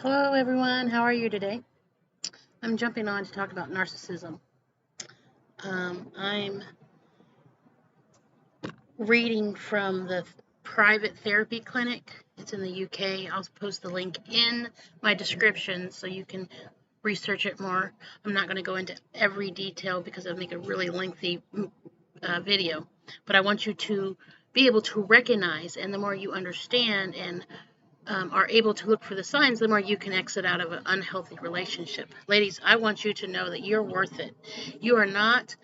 Hello everyone, how are you today? I'm jumping on to talk about narcissism. I'm reading from the private therapy clinic. It's in the UK. I'll post the link in my description so you can research it more. I'm not going to go into every detail because it'll make a really lengthy video, but I want you to be able to recognize, and the more you understand and are able to look for the signs, the more you can exit out of an unhealthy relationship. Ladies, I want you to know that you're worth it. You are not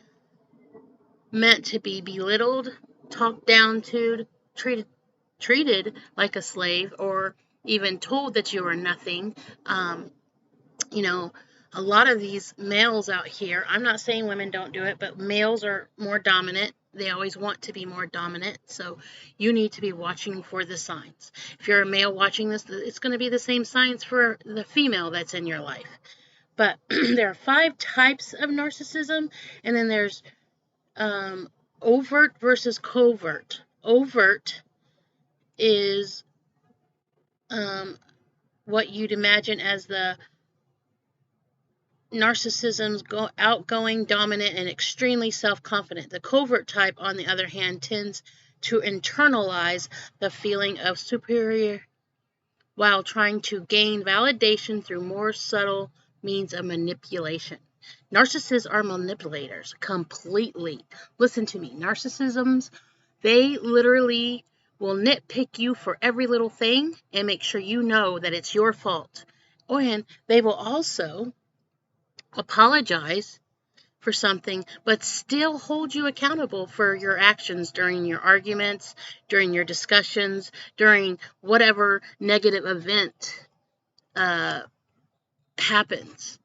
meant to be belittled, talked down to, treated like a slave, or even told that you are nothing. You know, a lot of these males out here, I'm not saying women don't do it, but males are more dominant. They always want to be more dominant. So you need to be watching for the signs. If you're a male watching this, it's going to be the same signs for the female that's in your life. But there are 5 types of narcissism, and then there's overt versus covert. Overt is what you'd imagine as the narcissism's outgoing, dominant, and extremely self-confident. The covert type, on the other hand, tends to internalize the feeling of superior while trying to gain validation through more subtle means of manipulation. Narcissists are manipulators completely. Listen to me. Narcissisms, they literally will nitpick you for every little thing and make sure you know that it's your fault. And they will also apologize for something, but still hold you accountable for your actions during your arguments, during your discussions, during whatever negative event happens.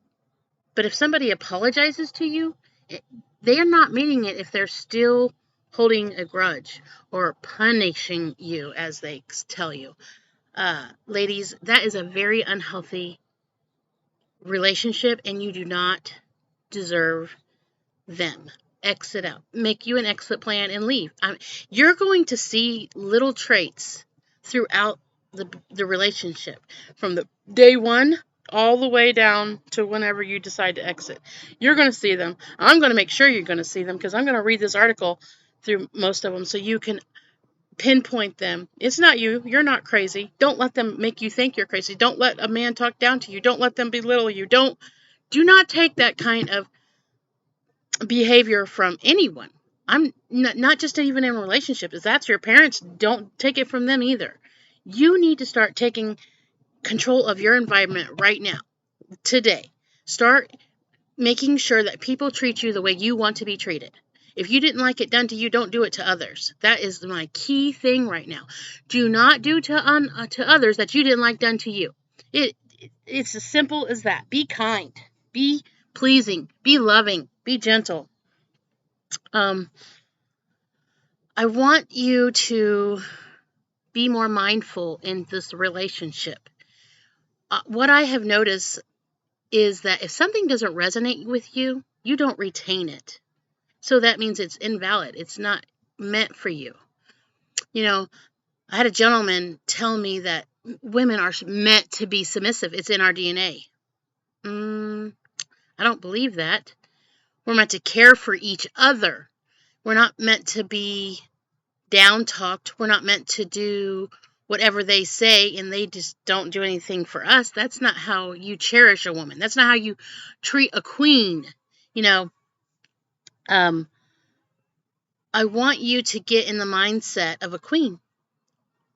But if somebody apologizes to you, they're not meaning it if they're still holding a grudge or punishing you, as they tell you. Ladies, that is a very unhealthy relationship, and you do not deserve them. Exit out. Make you an exit plan and leave. You're going to see little traits throughout the relationship from the day one all the way down to whenever you decide to exit. You're going to see them. I'm going to make sure you're going to see them because I'm going to read this article through most of them so you can pinpoint them. It's not you. You're not crazy. Don't let them make you think you're crazy. Don't let a man talk down to you. Don't let them belittle you. Do not take that kind of behavior from anyone. I'm not just even in relationships. If that's your parents, don't take it from them either. You need to start taking control of your environment right now, today. Start making sure that people treat you the way you want to be treated. If you didn't like it done to you, don't do it to others. That is my key thing right now. Do not do to others that you didn't like done to you. It's as simple as that. Be kind. Be pleasing. Be loving. Be gentle. I want you to be more mindful in this relationship. What I have noticed is that if something doesn't resonate with you, you don't retain it. So that means it's invalid. It's not meant for you. You know, I had a gentleman tell me that women are meant to be submissive. It's in our DNA. I don't believe that. We're meant to care for each other. We're not meant to be down talked. We're not meant to do whatever they say and they just don't do anything for us. That's not how you cherish a woman. That's not how you treat a queen. You know, I want you to get in the mindset of a queen.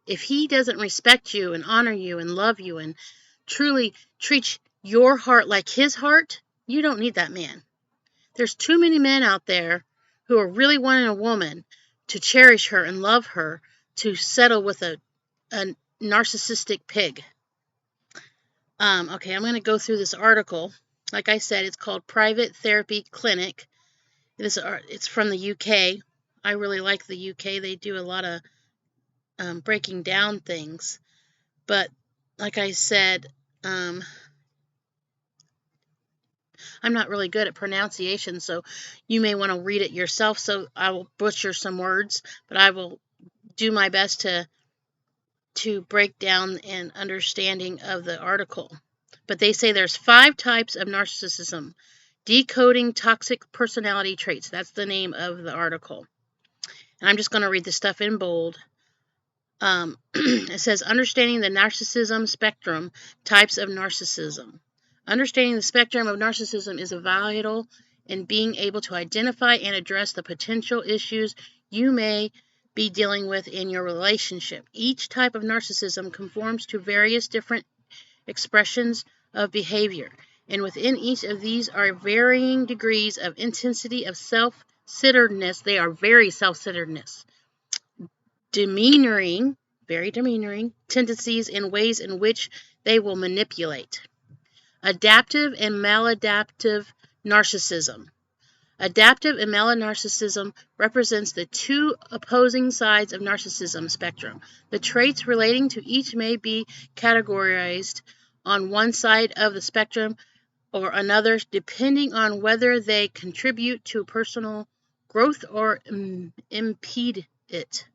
If he doesn't respect you and honor you and love you and truly treat your heart like his heart, you don't need that man. There's too many men out there who are really wanting a woman to cherish her and love her to settle with a narcissistic pig. Okay, I'm going to go through this article. Like I said, it's called Private Therapy Clinic. It's from the UK. I really like the UK. They do a lot of breaking down things. But like I said, I'm not really good at pronunciation, so you may want to read it yourself. So I will butcher some words, but I will do my best to to break down an understanding of the article. But they say there's 5 types of narcissism. Decoding Toxic Personality Traits. That's the name of the article. And I'm just going to read the stuff in bold. It says, understanding the narcissism spectrum, types of narcissism. Understanding the spectrum of narcissism is vital in being able to identify and address the potential issues you may be dealing with in your relationship. Each type of narcissism conforms to various different expressions of behavior, and within each of these are varying degrees of intensity of self-centeredness. They are very self-centeredness. Very demeanoring tendencies in ways in which they will manipulate. Adaptive and maladaptive narcissism. Adaptive and malanarcissism represents the 2 opposing sides of narcissism spectrum. The traits relating to each may be categorized on one side of the spectrum or another, depending on whether they contribute to personal growth or impede it.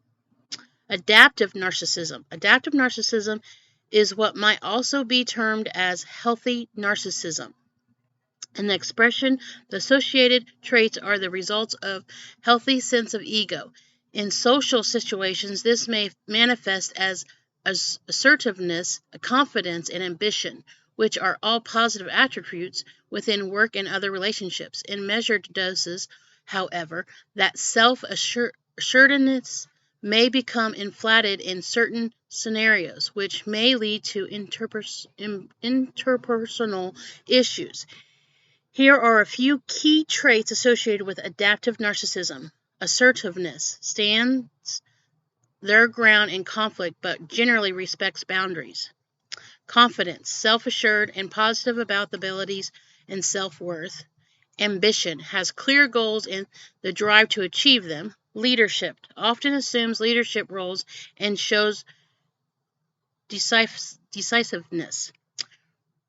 Adaptive narcissism. Adaptive narcissism is what might also be termed as healthy narcissism. And the expression, the associated traits are the results of healthy sense of ego. In social situations, this may manifest as assertiveness, confidence, and ambition, which are all positive attributes within work and other relationships. In measured doses, however, that self-assuredness may become inflated in certain scenarios, which may lead to interpersonal issues. Here are a few key traits associated with adaptive narcissism. Assertiveness stands their ground in conflict, but generally respects boundaries. Confidence, self-assured and positive about the abilities and self-worth. Ambition, has clear goals and the drive to achieve them. Leadership, often assumes leadership roles and shows decisiveness.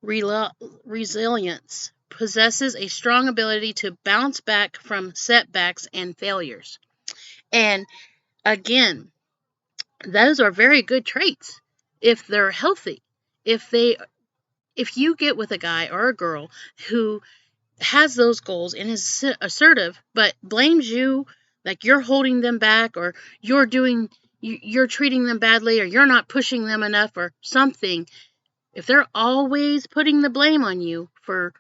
Resilience, possesses a strong ability to bounce back from setbacks and failures. And again, those are very good traits if they're healthy. If you get with a guy or a girl who has those goals and is assertive but blames you, like you're holding them back, or you're treating them badly, or you're not pushing them enough or something, if they're always putting the blame on you for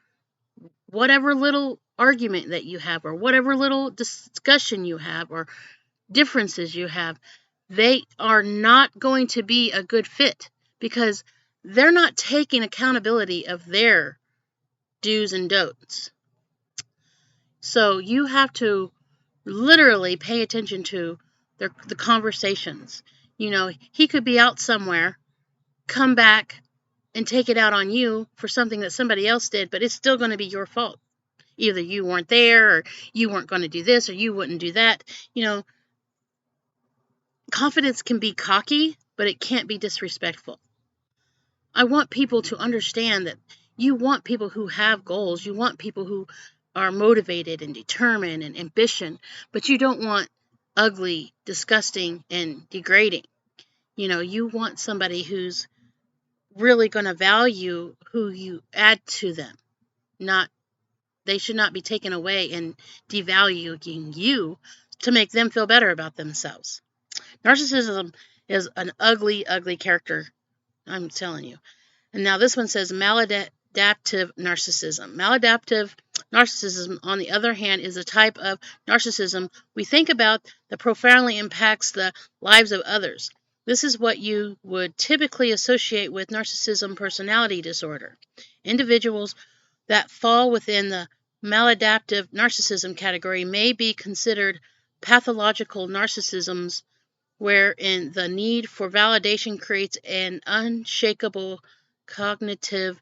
whatever little argument that you have or whatever little discussion you have or differences you have, they are not going to be a good fit because they're not taking accountability of their do's and don'ts. So you have to literally pay attention to the conversations. He could be out somewhere, come back and take it out on you for something that somebody else did, but it's still going to be your fault. Either you weren't there, or you weren't going to do this, or you wouldn't do that. Confidence can be cocky, but it can't be disrespectful. I want people to understand that you want people who have goals. You want people who are motivated and determined and ambition, but you don't want ugly, disgusting, and degrading. You want somebody who's really going to value who you add to them. They should not be taken away and devaluing you to make them feel better about themselves. Narcissism is an ugly, ugly character, I'm telling you. And now this one says maladaptive narcissism. Maladaptive narcissism, on the other hand, is a type of narcissism we think about that profoundly impacts the lives of others. This is what you would typically associate with narcissism personality disorder. Individuals that fall within the maladaptive narcissism category may be considered pathological narcissisms, wherein the need for validation creates an unshakable cognitive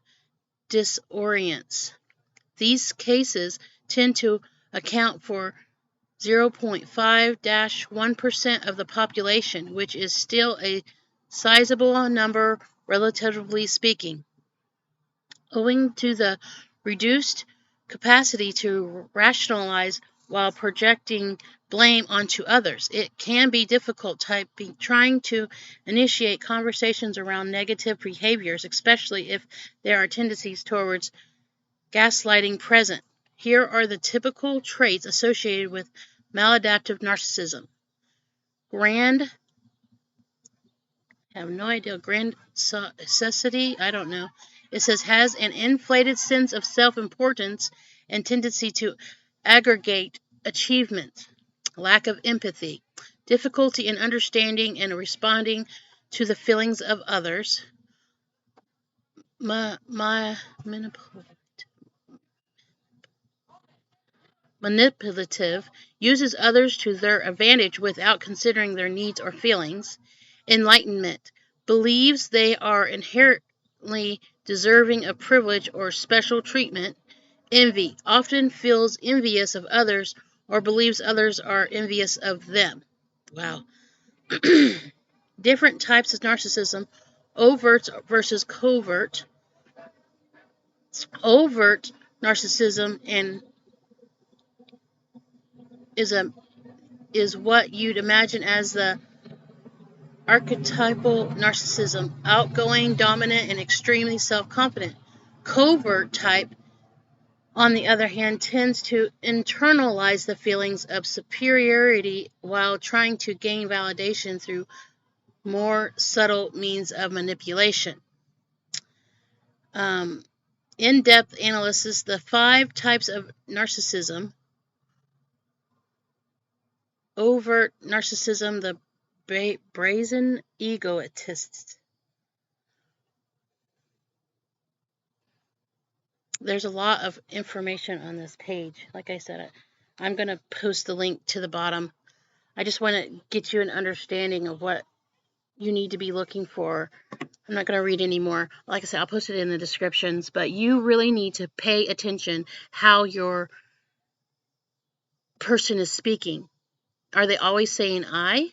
disorience. These cases tend to account for 0.5-1% of the population, which is still a sizable number relatively speaking. Owing to the reduced capacity to rationalize while projecting blame onto others. It can be difficult trying to initiate conversations around negative behaviors, especially if there are tendencies towards gaslighting present. Here are the typical traits associated with maladaptive narcissism. I have no idea. Grandiosity? I don't know. It says has an inflated sense of self-importance and tendency to aggregate achievements. Lack of empathy. Difficulty in understanding and responding to the feelings of others. Manipulative. Uses others to their advantage without considering their needs or feelings. Enlightenment. Believes they are inherently deserving of privilege or special treatment. Envy. Often feels envious of others or believes others are envious of them. Wow. Different types of narcissism. Overt versus covert. Overt narcissism is what you'd imagine as the archetypal narcissism, outgoing, dominant, and extremely self-confident. Covert type, on the other hand, tends to internalize the feelings of superiority while trying to gain validation through more subtle means of manipulation. In-depth analysis, the 5 types of narcissism. Overt narcissism, the brazen egotist. There's a lot of information on this page. Like I said, I'm going to post the link to the bottom. I just want to get you an understanding of what you need to be looking for. I'm not going to read anymore. Like I said, I'll post it in the descriptions, but you really need to pay attention how your person is speaking. Are they always saying I?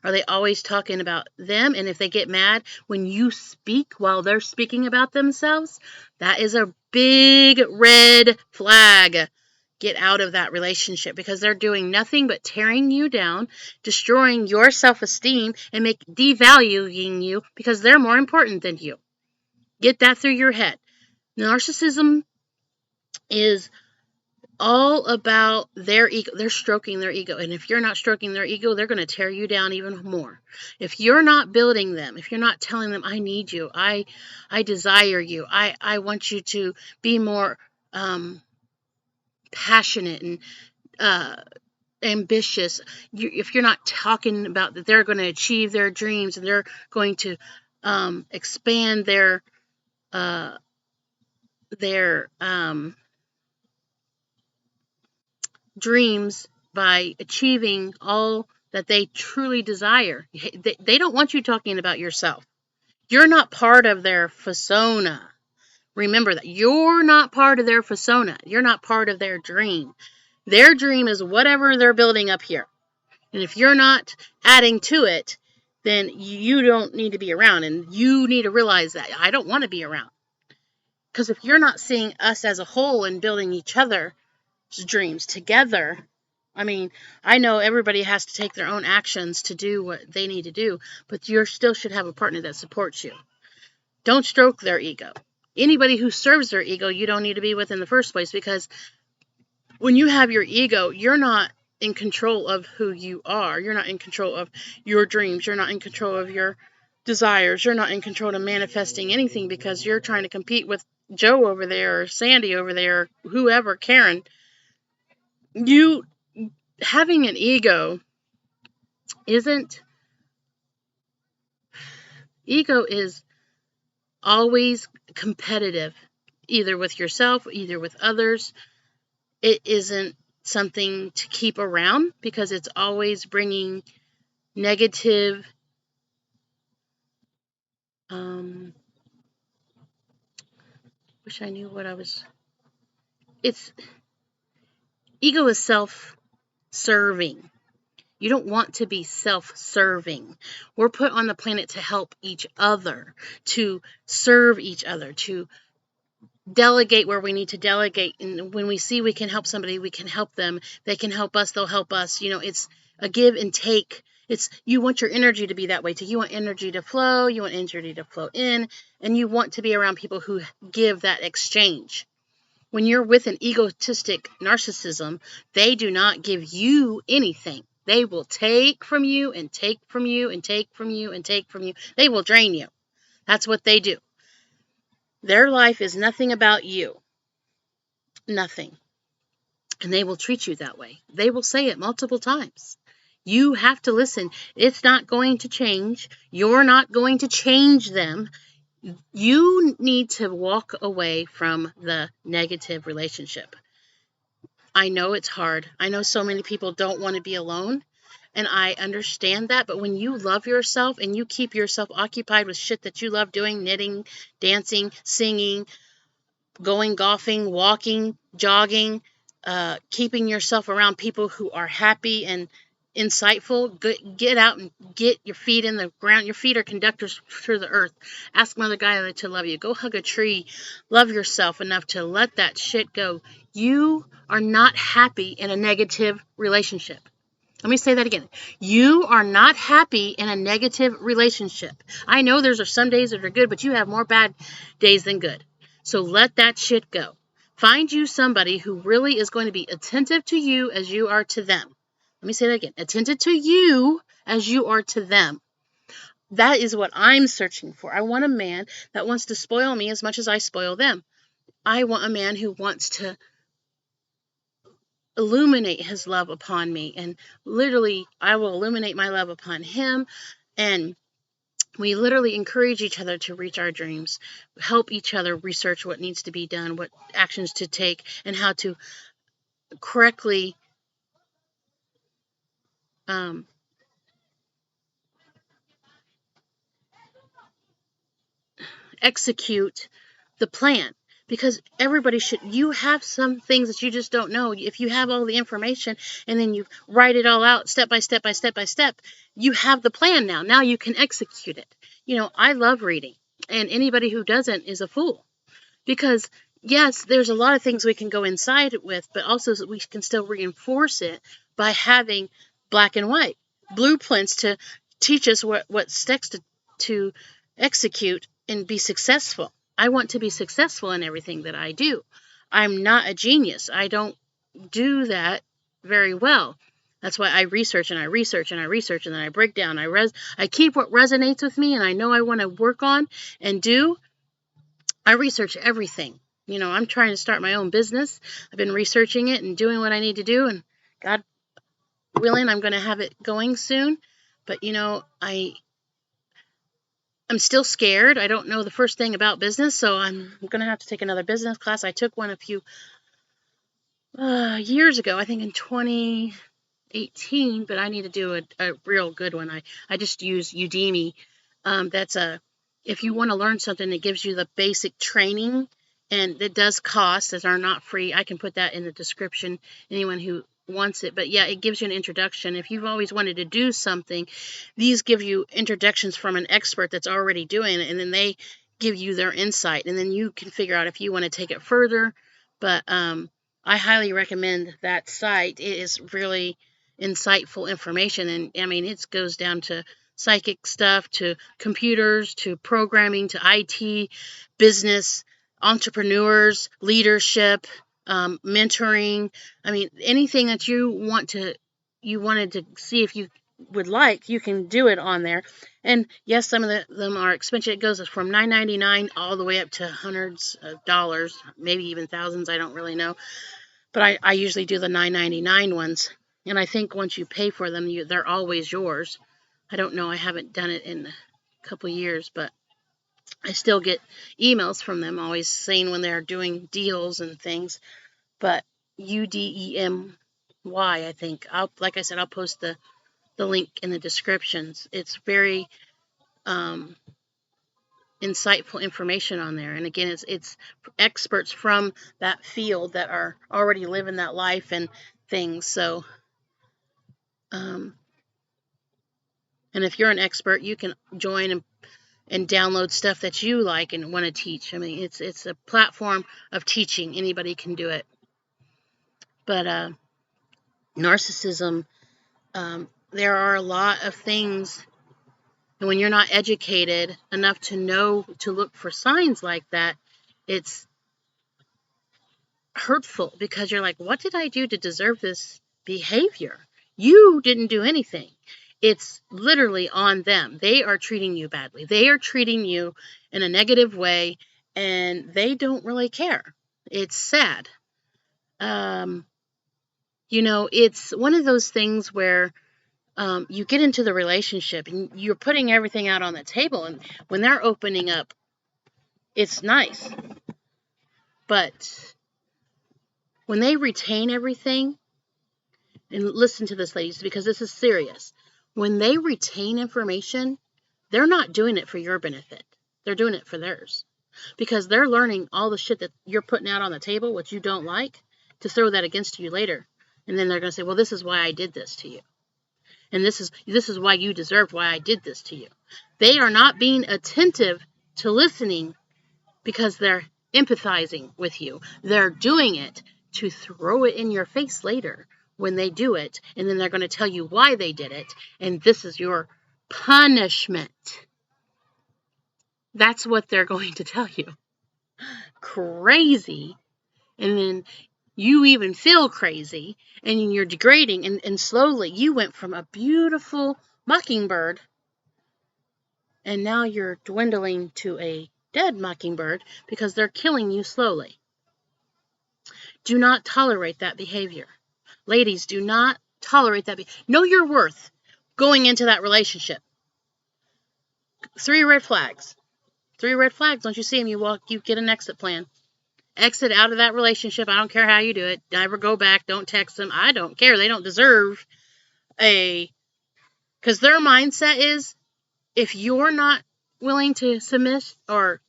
Are they always talking about them? And if they get mad when you speak while they're speaking about themselves, that is a big red flag. Get out of that relationship because they're doing nothing but tearing you down, destroying your self-esteem, and devaluing you because they're more important than you. Get that through your head. Narcissism is all about their ego. They're stroking their ego. And if you're not stroking their ego, they're going to tear you down even more. If you're not building them, if you're not telling them, I need you, I desire you, I want you to be more passionate and ambitious, if you're not talking about that they're going to achieve their dreams and they're going to expand their dreams by achieving all that they truly desire. They don't want you talking about yourself. You're not part of their persona. Remember that. You're not part of their persona. You're not part of their dream. Their dream is whatever they're building up here. And if you're not adding to it, then you don't need to be around. And you need to realize that I don't want to be around. Because if you're not seeing us as a whole and building each other's dreams together, I mean, I know everybody has to take their own actions to do what they need to do, but you still should have a partner that supports you. Don't stroke their ego. Anybody who serves their ego, you don't need to be with in the first place, because when you have your ego, you're not in control of who you are. You're not in control of your dreams. You're not in control of your desires. You're not in control of manifesting anything because you're trying to compete with Joe over there or Sandy over there or whoever, Karen. You having an ego is always competitive, either with yourself, either with others. It isn't something to keep around because it's always bringing negative wish I knew what I was. Ego is self-serving. You don't want to be self-serving. We're put on the planet to help each other, to serve each other, to delegate where we need to delegate. And when we see we can help somebody, we can help them. They can help us, they'll help us. It's a give and take. You want your energy to be that way too. You want energy to flow, you want energy to flow in, and you want to be around people who give that exchange. When you're with an egotistic narcissism, they do not give you anything. They will take from you and take from you and take from you and take from you. They will drain you. That's what they do. Their life is nothing about you. Nothing. And they will treat you that way. They will say it multiple times. You have to listen. It's not going to change. You're not going to change them. You need to walk away from the negative relationship. I know it's hard. I know so many people don't want to be alone, and I understand that. But when you love yourself and you keep yourself occupied with shit that you love doing, knitting, dancing, singing, going golfing, walking, jogging, keeping yourself around people who are happy and insightful, get out and get your feet in the ground. Your feet are conductors through the earth. Ask Mother Gaia to love you. Go hug a tree. Love yourself enough to let that shit go. You are not happy in a negative relationship. Let me say that again. You are not happy in a negative relationship. I know there's some days that are good, but you have more bad days than good. So let that shit go. Find you somebody who really is going to be attentive to you as you are to them. Let me say that again. Attentive to you as you are to them. That is what I'm searching for. I want a man that wants to spoil me as much as I spoil them. I want a man who wants to illuminate his love upon me, and literally I will illuminate my love upon him, and we literally encourage each other to reach our dreams, help each other research what needs to be done, what actions to take, and how to correctly execute the plan. Because you have some things that you just don't know. If you have all the information and then you write it all out step by step by step by step, you have the plan now. Now you can execute it. I love reading, and anybody who doesn't is a fool. Because yes, there's a lot of things we can go inside with, but also we can still reinforce it by having black and white blueprints to teach us what steps to execute and be successful. I want to be successful in everything that I do. I'm not a genius. I don't do that very well. That's why I research and I research and I research, and then I break down. I keep what resonates with me and I know I want to work on and do. I research everything. I'm trying to start my own business. I've been researching it and doing what I need to do, and God willing, I'm going to have it going soon. But I'm still scared. I don't know the first thing about business, so I'm going to have to take another business class. I took one a few years ago, I think in 2018, but I need to do a real good one. I just use Udemy. If you want to learn something, it gives you the basic training, and it does cost, that are not free. I can put that in the description, anyone who wants it. But yeah, it gives you an introduction. If you've always wanted to do something, these give you introductions from an expert that's already doing it, and then they give you their insight, and then you can figure out if you want to take it further. But I highly recommend that site. It is really insightful information, and I mean, it goes down to psychic stuff, to computers, to programming, to IT, business, entrepreneurs, leadership, mentoring. I mean, anything that you wanted to see if you would like, you can do it on there. And yes, some of them are expensive. It goes from $9.99 all the way up to hundreds of dollars, maybe even thousands. I don't really know. But I usually do the $9.99 ones. And I think once you pay for them, they're always yours. I don't know. I haven't done it in a couple years, but I still get emails from them always saying when they're doing deals and things. But Udemy, I think. Like I said, I'll post the link in the descriptions. It's very insightful information on there. And again, it's experts from that field that are already living that life and things. So, and if you're an expert, you can join and and download stuff that you like and want to teach. I mean, it's a platform of teaching. Anybody can do it. But narcissism, there are a lot of things, and when you're not educated enough to know to look for signs like that, it's hurtful because you're like, what did I do to deserve this behavior? You didn't do anything. It's literally on them. They are treating you badly. They are treating you in a negative way, and they don't really care. It's sad. It's one of those things where you get into the relationship and you're putting everything out on the table, and when they're opening up, it's nice. But when they retain everything, and listen to this, ladies, because this is serious. When they retain information, they're not doing it for your benefit. They're doing it for theirs. Because they're learning all the shit that you're putting out on the table, what you don't like, to throw that against you later. And then they're going to say, well, this is why I did this to you. And this is why you deserved why I did this to you. They are not being attentive to listening because they're empathizing with you. They're doing it to throw it in your face later when they do it, and then they're going to tell you why they did it, and this is your punishment. That's what they're going to tell you. Crazy. And then you even feel crazy, and you're degrading, and slowly you went from a beautiful mockingbird, and now you're dwindling to a dead mockingbird because they're killing you slowly. Do not tolerate that behavior. Ladies, do not tolerate that. Know your worth going into that relationship. 3 red flags. 3 red flags. Don't you see them? You get an exit plan. Exit out of that relationship. I don't care how you do it. Never go back. Don't text them. I don't care. They don't deserve because their mindset is, if you're not willing to submit or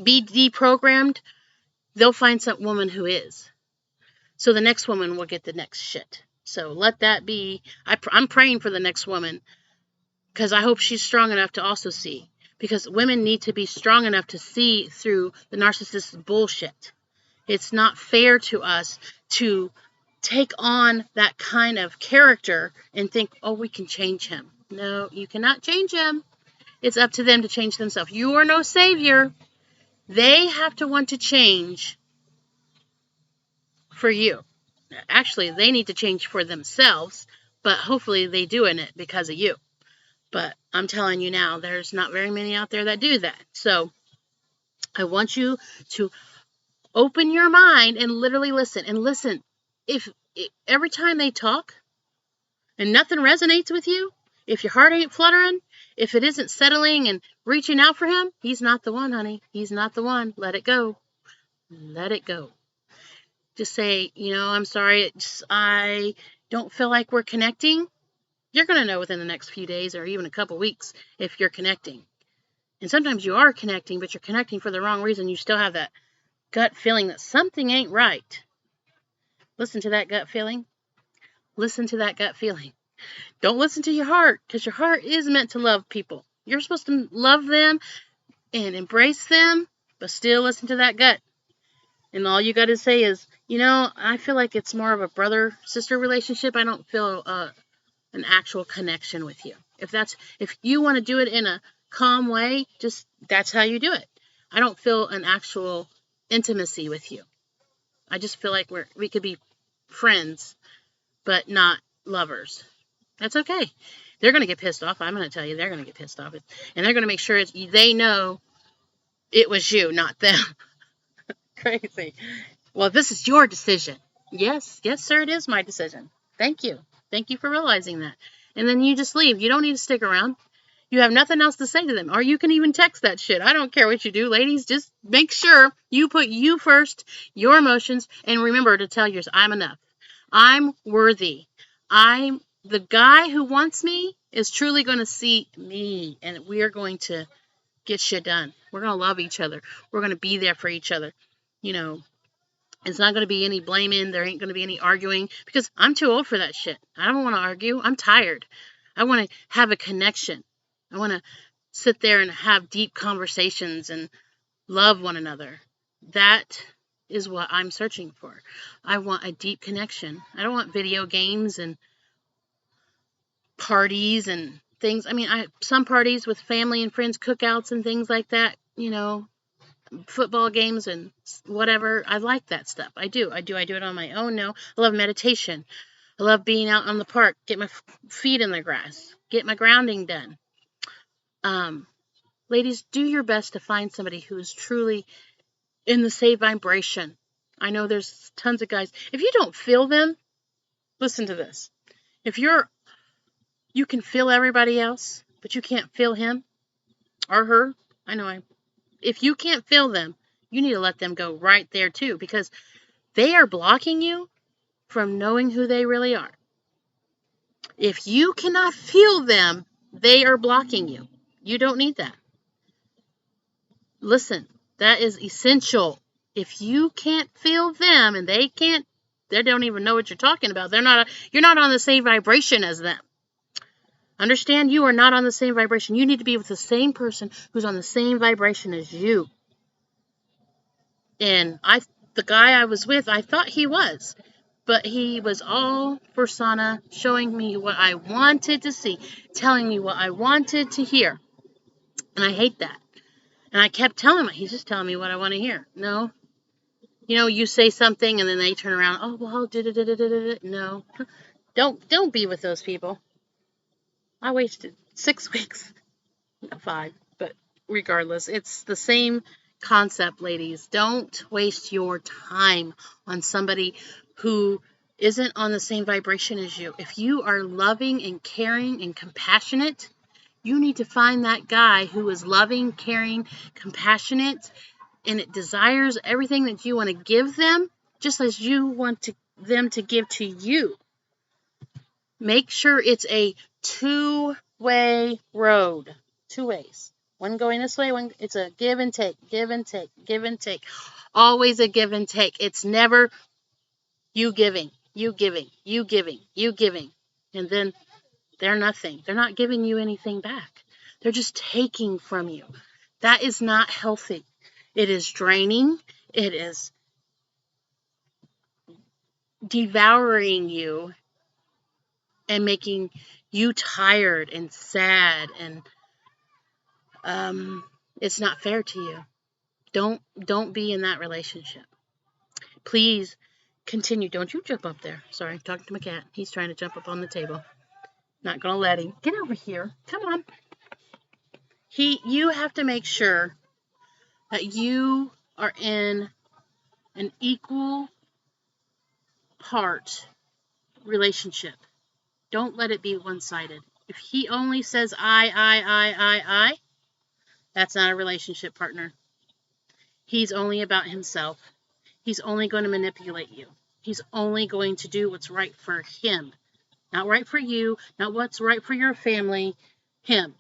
be deprogrammed, they'll find some woman who is. So the next woman will get the next shit. So let that be. I'm praying for the next woman because I hope she's strong enough to also see. Because women need to be strong enough to see through the narcissist's bullshit. It's not fair to us to take on that kind of character and think, oh, we can change him. No, you cannot change him. It's up to them to change themselves. You are no savior. They have to want to change for you. Actually, they need to change for themselves, but hopefully they do in it because of you. But I'm telling you now, there's not very many out there that do that. So I want you to open your mind and literally listen. And listen, if every time they talk and nothing resonates with you, if your heart ain't fluttering, if it isn't settling and reaching out for him, he's not the one, honey. He's not the one. Let it go. Let it go. Just say, I'm sorry, I don't feel like we're connecting. You're going to know within the next few days or even a couple weeks if you're connecting. And sometimes you are connecting, but you're connecting for the wrong reason. You still have that gut feeling that something ain't right. Listen to that gut feeling. Listen to that gut feeling. Don't listen to your heart, because your heart is meant to love people. You're supposed to love them and embrace them, but still listen to that gut. And all you got to say is, I feel like it's more of a brother-sister relationship. I don't feel an actual connection with you. If you want to do it in a calm way, just that's how you do it. I don't feel an actual intimacy with you. I just feel like we could be friends, but not lovers. That's okay. They're going to get pissed off. I'm going to tell you, they're going to get pissed off. And they're going to make sure they know it was you, not them. Crazy. Well, this is your decision. Yes, sir, it is my decision. Thank you. Thank you for realizing that. And then you just leave. You don't need to stick around. You have nothing else to say to them. Or you can even text that shit. I don't care what you do, ladies. Just make sure you put you first, your emotions, and remember to tell yours, I'm enough. I'm worthy. The guy who wants me is truly going to see me, and we are going to get shit done. We're going to love each other. We're going to be there for each other. It's not going to be any blaming. There ain't going to be any arguing, because I'm too old for that shit. I don't want to argue. I'm tired. I want to have a connection. I want to sit there and have deep conversations and love one another. That is what I'm searching for. I want a deep connection. I don't want video games and parties and things. I mean, some parties with family and friends, cookouts and things like that, football games and whatever. I like that stuff. I do it on my own. No, I love meditation. I love being out on the park, get my feet in the grass, get my grounding done. Ladies, do your best to find somebody who is truly in the same vibration. I know there's tons of guys. If you don't feel them, listen to this. If you can feel everybody else, but you can't feel him or her, if you can't feel them, you need to let them go right there too, because they are blocking you from knowing who they really are. If you cannot feel them, they are blocking you. You don't need that. Listen, that is essential. If you can't feel them and they don't even know what you're talking about. You're not on the same vibration as them. Understand, you are not on the same vibration. You need to be with the same person who's on the same vibration as you. And the guy I was with, I thought he was. But he was all persona, showing me what I wanted to see, telling me what I wanted to hear. And I hate that. And I kept telling him, he's just telling me what I want to hear. No. You say something and then they turn around, oh, well, no. Don't be with those people. I wasted 6 weeks. 5, but regardless, it's the same concept, ladies. Don't waste your time on somebody who isn't on the same vibration as you. If you are loving and caring and compassionate, you need to find that guy who is loving, caring, compassionate, and it desires everything that you want to give them, just as you want them to give to you. Make sure it's a two-way road. 2 ways. One going this way, it's a give and take, give and take, give and take. Always a give and take. It's never you giving, you giving, you giving, you giving. And then they're nothing. They're not giving you anything back. They're just taking from you. That is not healthy. It is draining. It is devouring you and making you tired and sad, and it's not fair to you. Don't be in that relationship. Please continue. Don't you jump up there. Sorry, I'm talking to my cat. He's trying to jump up on the table. Not gonna let him. Get over here. Come on. You have to make sure that you are in an equal part relationship. Don't let it be one-sided. If he only says I, that's not a relationship partner. He's only about himself. He's only going to manipulate you. He's only going to do what's right for him. Not right for you, not what's right for your family, him.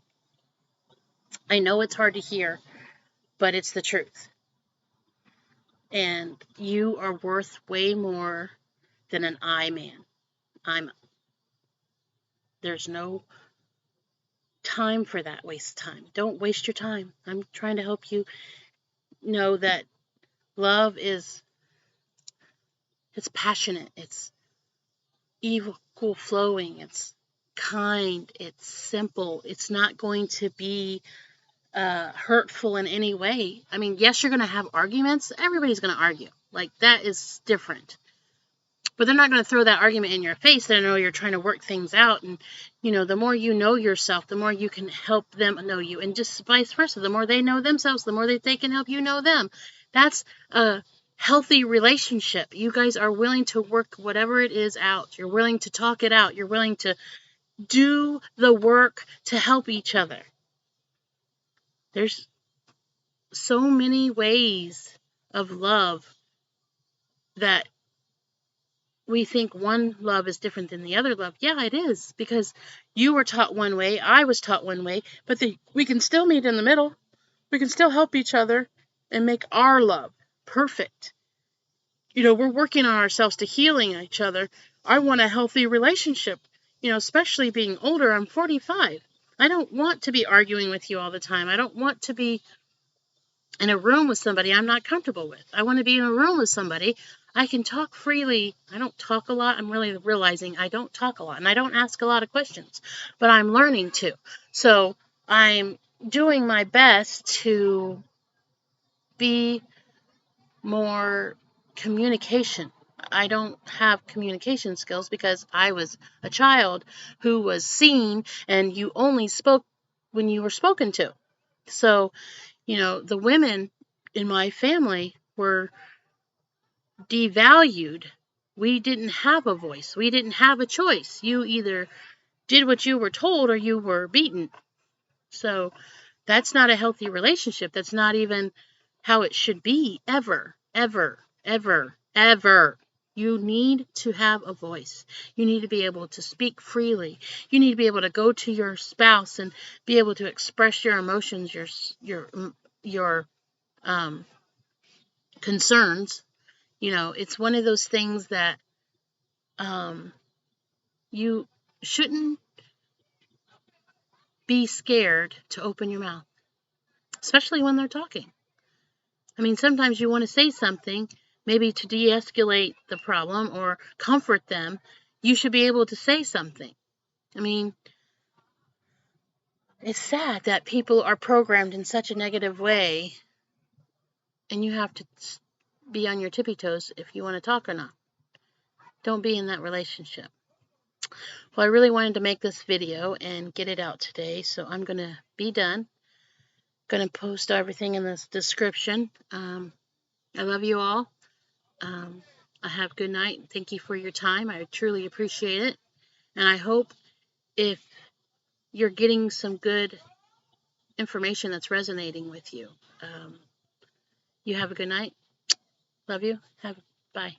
I know it's hard to hear, but it's the truth. And you are worth way more than an I man. There's no time for that waste time. Don't waste your time. I'm trying to help you know that love it's passionate, it's equal flowing, it's kind, it's simple, it's not going to be hurtful in any way. I mean, yes, you're going to have arguments. Everybody's going to argue. Like, that is different. But they're not going to throw that argument in your face. They know you're trying to work things out. And, the more you know yourself, the more you can help them know you. And just vice versa. The more they know themselves, the more they can help you know them. That's a healthy relationship. You guys are willing to work whatever it is out. You're willing to talk it out. You're willing to do the work to help each other. There's so many ways of love that we think one love is different than the other love. Yeah, it is, because you were taught one way, I was taught one way, but we can still meet in the middle. We can still help each other and make our love perfect. We're working on ourselves to healing each other. I want a healthy relationship, especially being older. I'm 45. I don't want to be arguing with you all the time. I don't want to be in a room with somebody I'm not comfortable with. I want to be in a room with somebody I can talk freely. I don't talk a lot. I'm really realizing I don't talk a lot, and I don't ask a lot of questions, but I'm learning to. So I'm doing my best to be more communication. I don't have communication skills because I was a child who was seen, and you only spoke when you were spoken to. So, the women in my family were devalued. We didn't have a voice. We didn't have a choice. You either did what you were told or you were beaten. So that's not a healthy relationship. That's not even how it should be, ever, ever, ever, ever. You need to have a voice. You need to be able to speak freely. You need to be able to go to your spouse and be able to express your emotions, your concerns. It's one of those things that you shouldn't be scared to open your mouth, especially when they're talking. I mean, sometimes you want to say something, maybe to de-escalate the problem or comfort them. You should be able to say something. I mean, it's sad that people are programmed in such a negative way, and you have to be on your tippy toes if you want to talk or not. Don't be in that relationship. Well, I really wanted to make this video and get it out today, so I'm going to be done. Going to post everything in this description. I love you all. I have a good night. Thank you for your time. I truly appreciate it. And I hope if you're getting some good information that's resonating with you, you have a good night. Love you. Bye.